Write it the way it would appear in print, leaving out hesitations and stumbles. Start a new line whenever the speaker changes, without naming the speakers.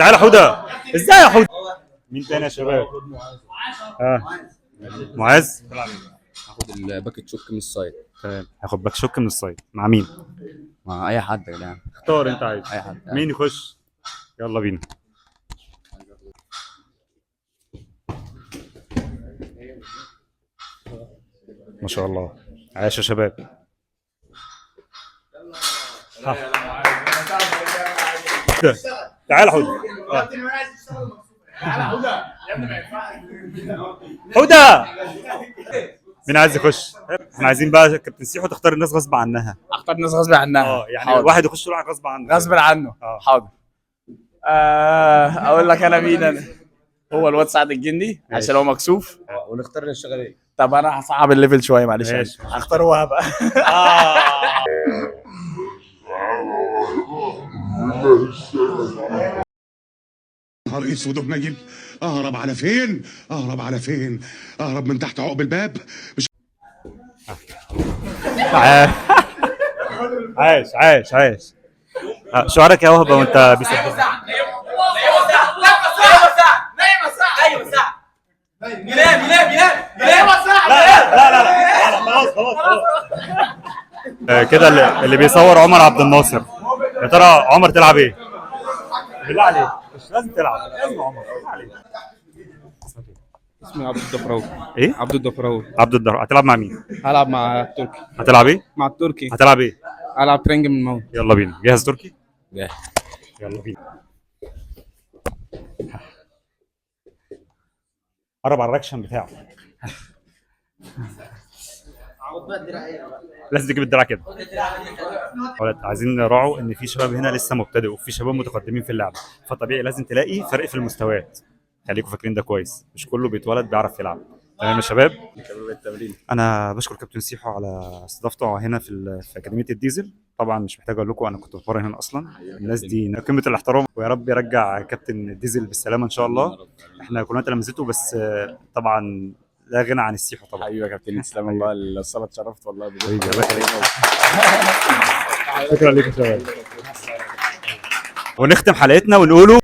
تعالى حوده. ازاي يا حوده؟ مين تاني يا شباب؟ معاذ.
هاخد الباك تشوك من السايد.
تمام، هاخد باك شوك من السايد مع مين؟
مع اي حد يا جدعان.
اختار انت عايز.
اي حد.
مين يخش؟ يلا بينا. ما شاء الله، عاش يا شباب. تعال حوده. حوده. مين عايز يخش؟ احنا عايزين بقى كابتن سيحو تختار الناس غصب عنها.
اختار الناس غصب عنها.
يعني
حاضر.
واحد يخش واحد غصب عنه.
غصب عنه. حاضر. اقول لك انا مين انا. هو الواد سعد الجندي عشان هو مكسوف.
ونختار الشغالين.
طب انا هصعب الليفل شويه معلش.
ماشي.
هختار وهب بقى.
نهار اسود ونجل. اهرب على فين؟ اهرب على فين؟ اهرب من تحت عقب الباب. مش
عايش عايش عايش. شعرك يا وهبه وانت بيسبح. خلاص كده اللي بيصور عمر عبد الناصر. يا ترى عمر تلعب ايه؟ بالله عليك مش لازم تلعب، لازم عمر بالله عليك.
اسمي عبد الدفراوي.
ايه؟
عبد الدفراوي.
عبد الدر. هتلعب مع مين؟
هلعب مع التركي.
هتلعب ايه؟
مع التركي.
هتلعب ايه؟
هلعب ترنج من الموت.
يلا بينا. جاهز تركي؟
جاهز.
يلا بينا. قرب على الرياكشن بتاعه. لازم تجيب الدراع كده. عايزين نراعوا ان في شباب هنا لسه مبتدئ وفي شباب متقدمين في اللعبه، فطبيعي لازم تلاقي فرق في المستويات. خليكم فاكرين ده كويس، مش كله بيتولد بيعرف يلعب. تمام يا شباب؟ انا بشكر كابتن سيحو على استضافته هنا في اكاديميه الديزل. طبعا مش محتاج اقول لكم انا كنت بتمرن هنا اصلا. الناس دي قمه الاحترام، ويا رب يرجع كابتن الديزل بالسلامه ان شاء الله. احنا كلنا تلامذته بس طبعا لا غنى عن السيحو طبعا.
حبيبي يا كابتن تسلم والله الصلاه اتشرفت والله.
حبيبي الله يخليك. شكرا ليك يا شباب. ونختم حلقتنا ونقوله